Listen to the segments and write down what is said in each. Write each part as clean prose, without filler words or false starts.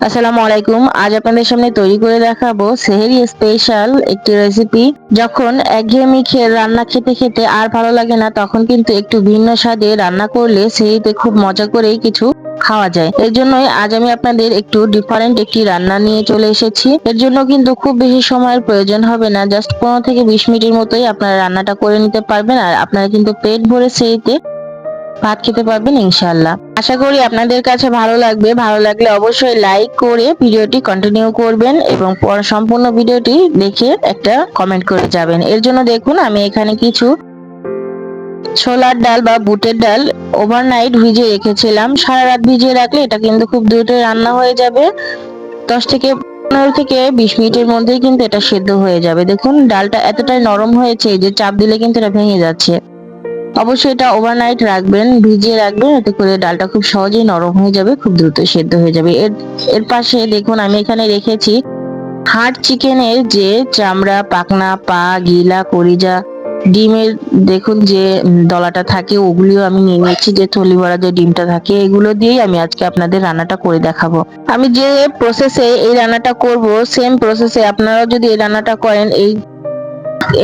আসসালামু আলাইকুম। আজ আপনাদের সামনে তৈরি করে দেখাবো সেহরি স্পেশাল একটি রেসিপি। যখন একঘেয়েমি রান্না খেতে খেতে আর ভালো লাগে না, তখন কিন্তু একটু ভিন্ন স্বাদে রান্না করলে সেহরিতে খুব মজা করেই কিছু খাওয়া যায়। এর জন্যই আজ আমি আপনাদের একটু ডিফারেন্ট একটি রান্না নিয়ে চলে এসেছি। এর জন্য কিন্তু খুব বেশি সময়ের প্রয়োজন হবে না, জাস্ট 15 থেকে 20 মিনিটের মতোই আপনারা রান্নাটা করে নিতে পারবেন। আর আপনারা কিন্তু পেট ভরে সেহরিতে ভাত খেতে পারবেন ইনশাআল্লাহ। আশা করি আপনাদের কাছে ভালো লাগবে। ভালো লাগলে অবশ্যই লাইক করে ভিডিওটি কন্টিনিউ করবেন এবং সম্পূর্ণ ভিডিওটি দেখে একটা কমেন্ট করে যাবেন। এর জন্য দেখুন আমি এখানে কিছু ছোলার ডাল বা বুটের ডাল ওভারনাইট ভিজিয়ে রেখেছিলাম। সারা রাত ভিজিয়ে রাখলে এটা কিন্তু খুব দ্রুত রান্না হয়ে যাবে। 10 থেকে 15 থেকে 20 মিনিটের মধ্যেই কিন্তু এটা সেদ্ধ হয়ে যাবে। দেখুন ডালটা এতটাই নরম হয়েছে যে চাপ দিলে কিন্তু এটা ভেঙে যাচ্ছে। অবশ্যই এটা ওভারনাইট রাখবেন, ভিজিয়ে রাখবেন, এতে করে ডালটা খুব সহজেই নরম হয়ে যাবে, খুব দ্রুত সেদ্ধ হয়ে যাবে। এর পাশে দেখুন আমি এখানে রেখেছি হাড় চিকেনের যে চামড়া, পাখনা, পা, গিলা, কলিজা, ডিমের দেখুন যে দলাটা থাকে ওগুলিও আমি নিয়ে নিয়েছি, যে থলি ভরা যে ডিমটা থাকে এগুলো দিয়েই আমি আজকে আপনাদের রান্নাটা করে দেখাবো। আমি যে প্রসেসে এই রান্নাটা করব সেম প্রসেসে আপনারাও যদি এই রান্নাটা করেন,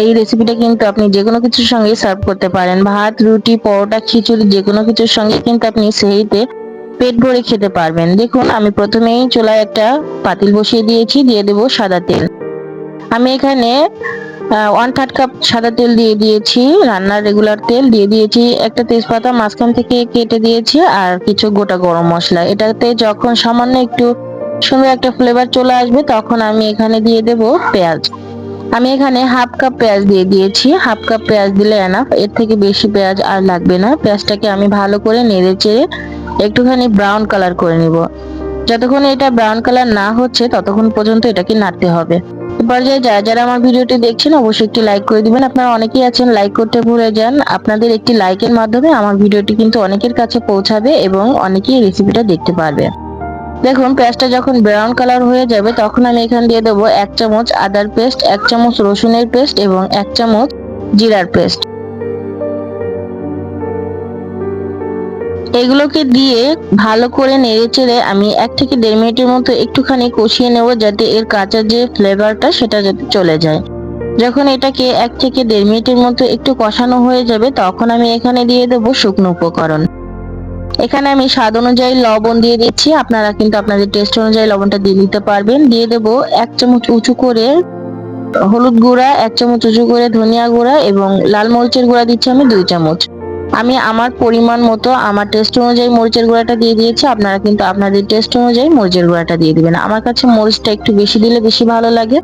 এই রেসিপিটা কিন্তু আপনি যে কোনো কিছুর সঙ্গে সার্ভ করতে পারেন। ভাত, রুটি, পরোটা, খিচুড়ি যে কোনো কিছুর সঙ্গে কিন্তু আপনি সেহরিতে পেট ভরে খেতে পারবেন। দেখুন আমি প্রথমেই চুলায় একটা পাতিল বসিয়ে দিয়েছি, দিয়ে দেব সাদা তেল। আমি এখানে 1/3 কাপ সাদা তেল দিয়ে দিয়েছি, রান্নার রেগুলার তেল দিয়ে দিয়েছি। একটা তেজপাতা মাঝখান থেকে কেটে দিয়েছি আর কিছু গোটা গরম মশলা। এটাতে যখন সামান্য একটু সুন্দর একটা ফ্লেভার চলে আসবে তখন আমি এখানে দিয়ে দেব পেঁয়াজ। আমি এখানে 1/2 কাপ পেঁয়াজ দিয়ে দিয়েছি। 1/2 কাপ পেঁয়াজ দিলে এনাফ, এর থেকে বেশি পেঁয়াজ আর লাগবে না। পেঁয়াজটাকে আমি ভালো করে নেড়ে চেড়ে একটুখানি ব্রাউন কালার করে নিব। যতক্ষণ এটা ব্রাউন কালার না হচ্ছে ততক্ষণ পর্যন্ত এটাকে নাড়তে হবে। এ পর্যায়ে যারা যারা আমার ভিডিওটি দেখছেন অবশ্যই একটি লাইক করে দিবেন। আপনারা অনেকেই আছেন লাইক করতে ভুলে যান। আপনাদের একটি লাইকের মাধ্যমে আমার ভিডিওটি কিন্তু অনেকের কাছে পৌঁছাবে এবং অনেকেই রেসিপিটা দেখতে পারবে। দেখুন পেঁয়াজটা যখন ব্রাউন কালার হয়ে যাবে তখন আমি এখানে দিয়ে দেবো 1 চামচ আদার পেস্ট, 1 চামচ রসুনের পেস্ট এবং 1 চামচ জিরার পেস্ট। এগুলোকে দিয়ে ভালো করে নেড়েচেড়ে আমি 1 থেকে 1.5 মিনিটের মতো একটুখানি কষিয়ে নেব, যাতে এর কাঁচা যে ফ্লেভারটা সেটা যাতে চলে যায়। যখন এটাকে 1 থেকে 1.5 মিনিটের মতো একটু কষানো হয়ে যাবে তখন আমি এখানে দিয়ে দেবো শুকনো উপকরণ। এখানে আমি স্বাদ অনুযায়ী লবণ দিয়ে দিচ্ছি, আপনারা কিন্তু আপনাদের টেস্ট অনুযায়ী লবণটা দিয়ে দিতে পারবেন। দিয়ে দেবো 1 চামচ উঁচু করে হলুদ গুঁড়া, 1 চামচ উঁচু করে ধনিয়া গুঁড়া এবং লাল মরিচের গুঁড়া দিচ্ছি আমি 2 চামচ। আমি আমার পরিমাণ মতো আমার টেস্ট অনুযায়ী মরিচের গুঁড়াটা দিয়ে দিয়েছি, আপনারা কিন্তু আপনাদের টেস্ট অনুযায়ী মরিচের গুঁড়াটা দিয়ে দিবেন। আমার কাছে মরিচটা একটু বেশি দিলে বেশি ভালো লাগে,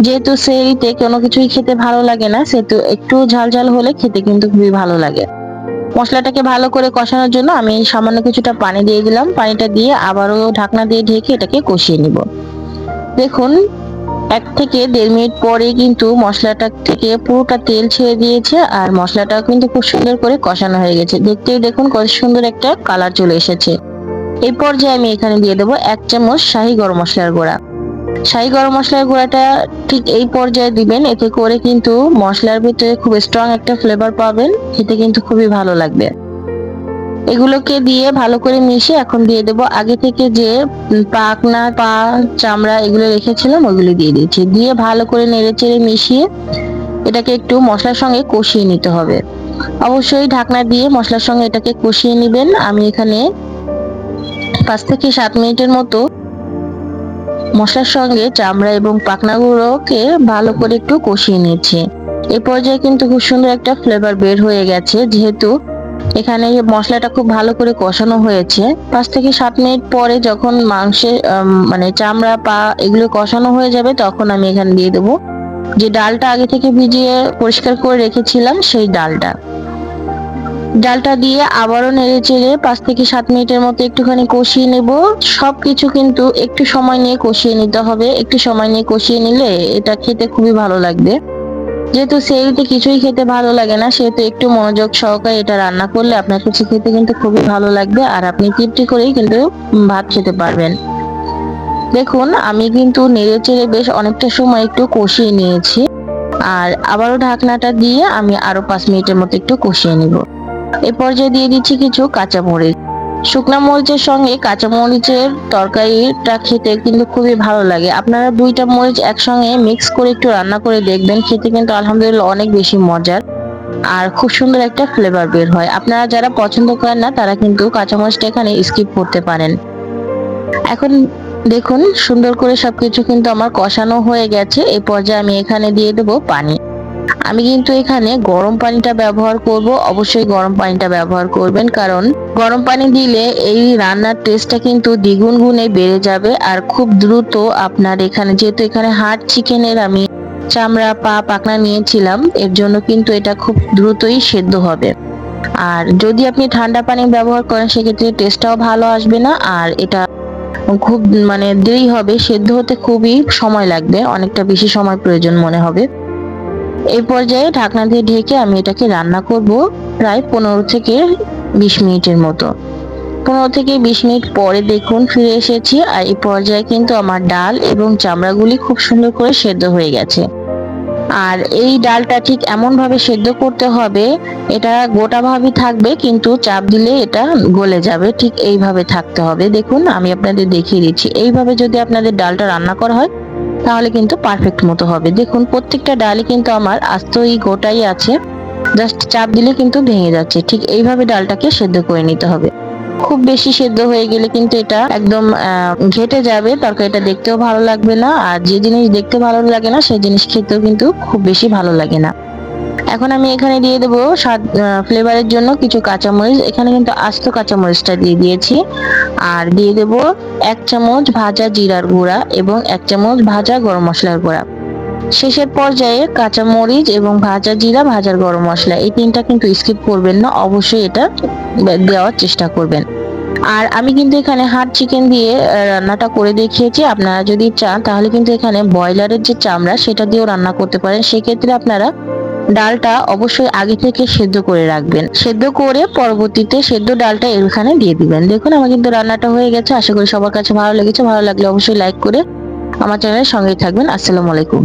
যেহেতু সেহরিতে কোনো কিছুই খেতে ভালো লাগে না, সেহেতু একটু ঝাল ঝাল হলে খেতে কিন্তু খুবই ভালো লাগে। মশলাটাকে ভালো করে কষানোর জন্য আমি সামান্য কিছুটা পানি দিয়ে দিলাম। পানিটা দিয়ে আবারও ঢাকনা দিয়ে ঢেকে এটাকে কষিয়ে নিব। দেখুন 1 থেকে 1.5 মিনিট পরে কিন্তু মশলাটা থেকে পুরোটা তেল ছেড়ে দিয়েছে আর মশলাটা কিন্তু খুব সুন্দর করে কষানো হয়ে গেছে। দেখতেই দেখুন কত সুন্দর একটা কালার চলে এসেছে। এই পর্যায়ে আমি এখানে দিয়ে দেবো 1 চামচ শাহি গরম মশলার গুঁড়া। শাহি গরম মশলার গুঁড়াটা ঠিক এই পর্যায়ে দিবেন, এতে করে কিন্তু মশলার ভিতরে খুব স্ট্রং একটা ফ্লেভার পাবেন, খেতে কিন্তু খুবই ভালো লাগবে। এগুলোকে দিয়ে ভালো করে মিশিয়ে এখন দিয়ে দেব আগে থেকে যে পাখনা, পা, চামড়া এগুলো রেখেছিলাম ওগুলো দিয়ে দিচ্ছি। দিয়ে ভালো করে নেড়েচেড়ে মিশিয়ে এটাকে একটু মশলার সঙ্গে কষিয়ে নিতে হবে। অবশ্যই ঢাকনা দিয়ে মশলার সঙ্গে এটাকে কষিয়ে নেবেন। আমি এখানে 5 থেকে 7 মিনিটের মতো মশলার সঙ্গে চামড়া এবং পাখনাগুলোকে ভালো করে একটু কষিয়ে নিচ্ছি। এই পর্যায়ে কিন্তু খুব সুন্দর একটা ফ্লেভার বের হয়ে গেছে, যেহেতু এখানে মশলাটা খুব ভালো করে কষানো হয়েছে। 5 থেকে 7 মিনিট পরে যখন মাংসের মানে চামড়া, পা এগুলো কষানো হয়ে যাবে তখন আমি এখানে দিয়ে দেবো যে ডালটা আগে থেকে ভিজিয়ে পরিষ্কার করে রেখেছিলাম সেই ডালটা দিয়ে আবারও নেড়ে চেড়ে 5 থেকে 7 মিনিটের মতো একটুখানি কষিয়ে নেব। সবকিছু কিন্তু একটু সময় নিয়ে কষিয়ে নিতে হবে, একটু সময় নিয়ে কষিয়ে নিলে এটা খেতে খুবই ভালো লাগবে। যেহেতু সেহরিতে কিছুই খেতে ভালো লাগে না, সেহেতু একটু মনোযোগ সহকারে এটা রান্না করলে আপনার কাছে খেতে কিন্তু খুবই ভালো লাগবে আর আপনি তৃপ্তি করেই কিন্তু ভাত খেতে পারবেন। দেখুন আমি কিন্তু নেড়েচেড়ে বেশ অনেকটা সময় একটু কষিয়ে নিয়েছি আর আবারও ঢাকনাটা দিয়ে আমি আরো 5 মিনিটের মতো একটু কষিয়ে নিব। এ পর্যায়ে দিয়ে দিচ্ছি কিছু কাঁচামরিচ। শুকনা মরিচের সঙ্গে কাঁচা মরিচের তরকারিটা খেতে কিন্তু খুবই ভালো লাগে। আপনারা দুইটা মরিচ একসঙ্গে মিক্স করে একটু রান্না করে দেখবেন, খেতে কিন্তু আলহামদুলিল্লাহ অনেক বেশি মজার আর খুব সুন্দর একটা ফ্লেভার বের হয়। আপনারা যারা পছন্দ করেন না তারা কিন্তু কাঁচামরিচটা এখানে স্কিপ করতে পারেন। এখন দেখুন সুন্দর করে সবকিছু কিন্তু আমার কষানো হয়ে গেছে। এই পর্যায়ে আমি এখানে দিয়ে দেবো পানি। আমি কিন্তু এখানে গরম পানিটা ব্যবহার করব, অবশ্যই গরম পানিটা ব্যবহার করবেন, কারণ গরম পানি দিলে এই রান্নার টেস্টটা কিন্তু দ্বিগুণ গুণে বেড়ে যাবে আর খুব দ্রুত আপনার এখানে, যেহেতু এখানে হাড় চিকেনের আমি চামড়া পা পাখনা নিয়েছিলাম, এর জন্য কিন্তু এটা খুব দ্রুতই সেদ্ধ হবে। আর যদি আপনি ঠান্ডা পানি ব্যবহার করেন সেক্ষেত্রে টেস্টটাও ভালো আসবে না, আর এটা খুব দেরি হবে সেদ্ধ হতে, খুবই সময় লাগবে, অনেকটা বেশি সময় প্রয়োজন মনে হবে। এই পর্যায়ে ঢাকনা দিয়ে ঢেকে আমি এটাকে রান্না করব প্রায় 15 থেকে 20 মিনিটের মতো। 15 থেকে 20 মিনিট পরে দেখুন ফিরে এসেছি, আর এই পর্যায়ে কিন্তু আমার ডাল এবং চামড়াগুলি খুব সুন্দর করে সেদ্ধ হয়ে গেছে। আর এই ডালটা ঠিক এমন ভাবে সেদ্ধ করতে হবে, এটা গোটা ভাবে থাকবে কিন্তু চাপ দিলে এটা গলে যাবে, ঠিক এইভাবে থাকতে হবে। দেখুন আমি আপনাদের দেখিয়ে দিচ্ছি, এইভাবে যদি আপনাদের ডালটা রান্না করা হয় তাহলে কিন্তু পারফেক্ট মতো হবে। দেখুন প্রত্যেকটা ডালই কিন্তু আমার আস্তই গোটাই আছে, জাস্ট চাপ দিলে কিন্তু ভেঙে যাচ্ছে। ঠিক এইভাবে ডালটাকে সেদ্ধ করে নিতে হবে। খুব বেশি সেদ্ধ হয়ে গেলে কিন্তু এটা একদম ঘেটে যাবে, তরকারিটা দেখতেও ভালো লাগবে না, আর যে জিনিস দেখতে ভালো লাগে না সেই জিনিস খেতেও কিন্তু খুব বেশি ভালো লাগে না। এখন আমি এখানে দিয়ে দেবো স্বাদ ফ্লেভারের জন্য কিছু কাঁচামরিচ। এখানে কিন্তু আস্ত কাঁচামরিচটা দিয়ে দিয়েছি। আর দিয়ে দেবো 1 চামচ ভাজা জিরার গুঁড়া এবং 1 চামচ ভাজা গরম মশলার গুঁড়া। শেষের পর্যায়ে কাঁচামরিচ এবং ভাজা জিরা, ভাজার গরম মশলা, এই তিনটা কিন্তু স্কিপ করবেন না, অবশ্যই এটা দেওয়ার চেষ্টা করবেন। আর আমি কিন্তু এখানে হাড় চিকেন দিয়ে রান্নাটা করে দেখিয়েছি। আপনারা যদি চান তাহলে কিন্তু এখানে ব্রয়লারের যে চামড়া সেটা দিয়েও রান্না করতে পারেন। সেক্ষেত্রে আপনারা ডালটা অবশ্যই আগে থেকে সেদ্ধ করে রাখবেন, সেদ্ধ করে পরবর্তীতে সেদ্ধ ডালটা এখানে দিয়ে দিবেন। দেখুন আমার কিন্তু রান্নাটা হয়ে গেছে, আশা করি সবার কাছে ভালো লেগেছে। ভালো লাগলে অবশ্যই লাইক করে আমার চ্যানেলের সঙ্গেই থাকবেন। আসসালামু আলাইকুম।